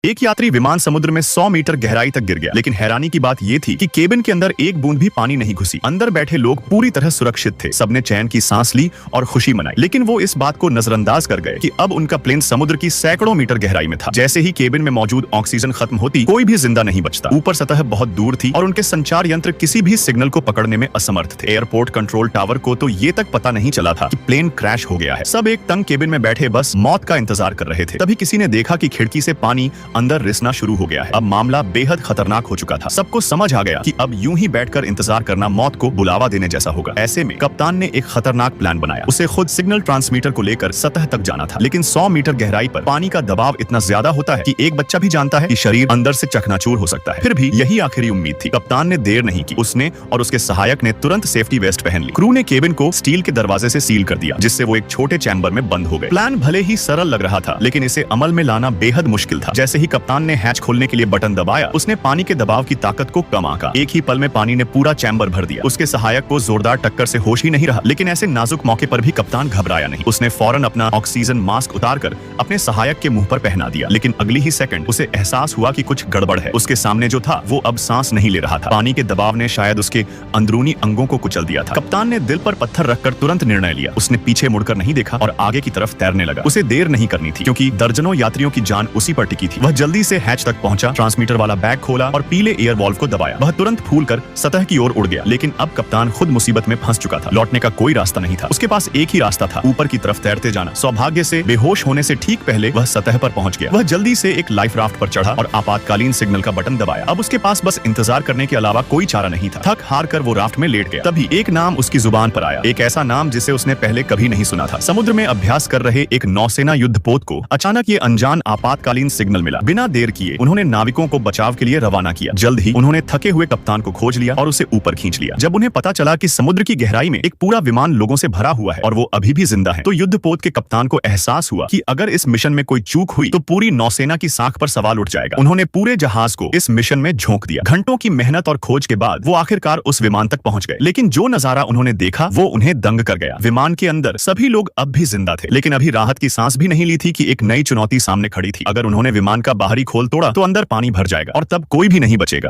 एक यात्री विमान समुद्र में 100 मीटर गहराई तक गिर गया, लेकिन हैरानी की बात ये थी कि केबिन के अंदर एक बूंद भी पानी नहीं घुसी। अंदर बैठे लोग पूरी तरह सुरक्षित थे। सबने चैन की सांस ली और खुशी मनाई, लेकिन वो इस बात को नजरअंदाज कर गए कि अब उनका प्लेन समुद्र की सैकड़ों मीटर गहराई में था। जैसे ही केबिन में मौजूद ऑक्सीजन खत्म होती, कोई भी जिंदा नहीं बचता। ऊपर सतह बहुत दूर थी और उनके संचार यंत्र किसी भी सिग्नल को पकड़ने में असमर्थ थे। एयरपोर्ट कंट्रोल टावर को तो ये तक पता नहीं चला था कि प्लेन क्रैश हो गया है। सब एक तंग केबिन में बैठे बस मौत का इंतजार कर रहे थे। तभी किसी ने देखा कि खिड़की से पानी अंदर रिसना शुरू हो गया है। अब मामला बेहद खतरनाक हो चुका था। सबको समझ आ गया कि अब यूं ही बैठकर इंतजार करना मौत को बुलावा देने जैसा होगा। ऐसे में कप्तान ने एक खतरनाक प्लान बनाया। उसे खुद सिग्नल ट्रांसमीटर को लेकर सतह तक जाना था, लेकिन 100 मीटर गहराई पर पानी का दबाव इतना ज्यादा होता है कि एक बच्चा भी जानता है कि शरीर अंदर से चकनाचूर हो सकता है। फिर भी यही आखिरी उम्मीद थी। कप्तान ने देर नहीं की। उसने और उसके सहायक ने तुरंत सेफ्टी वेस्ट पहन ली। क्रू ने केबिन को स्टील के दरवाजे से सील कर दिया, जिससे वो एक छोटे चैम्बर में बंद हो गए। प्लान भले ही सरल लग रहा था, लेकिन इसे अमल में लाना बेहद मुश्किल था। जैसे ही कप्तान ने हैच खोलने के लिए बटन दबाया, उसने पानी के दबाव की ताकत को कम आंका। एक ही पल में पानी ने पूरा चैम्बर भर दिया। उसके सहायक को जोरदार टक्कर से होश ही नहीं रहा, लेकिन ऐसे नाजुक मौके पर भी कप्तान घबराया नहीं। उसने फौरन अपना ऑक्सीजन मास्क उतारकर अपने सहायक के मुंह पर पहना दिया, लेकिन अगली ही सेकंड उसे एहसास हुआ कि कुछ गड़बड़ है। उसके सामने जो था वो अब सांस नहीं ले रहा था। पानी के दबाव ने शायद उसके अंदरूनी अंगों को कुचल दिया था। कप्तान ने दिल पर पत्थर रखकर तुरंत निर्णय लिया। उसने पीछे मुड़कर नहीं देखा और आगे की तरफ तैरने लगा। उसे देर नहीं करनी थी, क्योंकि दर्जनों यात्रियों की जान उसी पर टिकी थी। वह जल्दी से हैच तक पहुंचा, ट्रांसमीटर वाला बैग खोला और पीले एयर वॉल्व को दबाया। वह तुरंत फूलकर सतह की ओर उड़ गया, लेकिन अब कप्तान खुद मुसीबत में फंस चुका था। लौटने का कोई रास्ता नहीं था। उसके पास एक ही रास्ता था, ऊपर की तरफ तैरते जाना। सौभाग्य से बेहोश होने से ठीक पहले वह सतह पर पहुंच गया। वह जल्दी से एक लाइफ राफ्ट पर चढ़ा और आपातकालीन सिग्नल का बटन दबाया। अब उसके पास बस इंतजार करने के अलावा कोई चारा नहीं था। थक हार कर वो राफ्ट में लेट गया। तभी एक नाम उसकी जुबान पर आया, एक ऐसा नाम जिसे उसने पहले कभी नहीं सुना था। समुद्र में अभ्यास कर रहे एक नौसेना युद्धपोत को अचानक ये अनजान आपातकालीन सिग्नल मिला। बिना देर किए उन्होंने नाविकों को बचाव के लिए रवाना किया। जल्द ही उन्होंने थके हुए कप्तान को खोज लिया और उसे ऊपर खींच लिया। जब उन्हें पता चला कि समुद्र की गहराई में एक पूरा विमान लोगों से भरा हुआ है और वो अभी भी जिंदा है, तो युद्धपोत के कप्तान को एहसास हुआ कि अगर इस मिशन में कोई चूक हुई तो पूरी नौसेना की साख पर सवाल उठ जाएगा। उन्होंने पूरे जहाज को इस मिशन में झोंक दिया। घंटों की मेहनत और खोज के बाद वो आखिरकार उस विमान तक पहुंच गए, लेकिन जो नजारा उन्होंने देखा वो उन्हें दंग कर गया। विमान के अंदर सभी लोग अब भी जिंदा थे, लेकिन अभी राहत की सांस भी नहीं ली थी कि एक नई चुनौती सामने खड़ी थी। अगर उन्होंने विमान का बाहरी खोल तोड़ा तो अंदर पानी भर जाएगा और तब कोई भी नहीं बचेगा।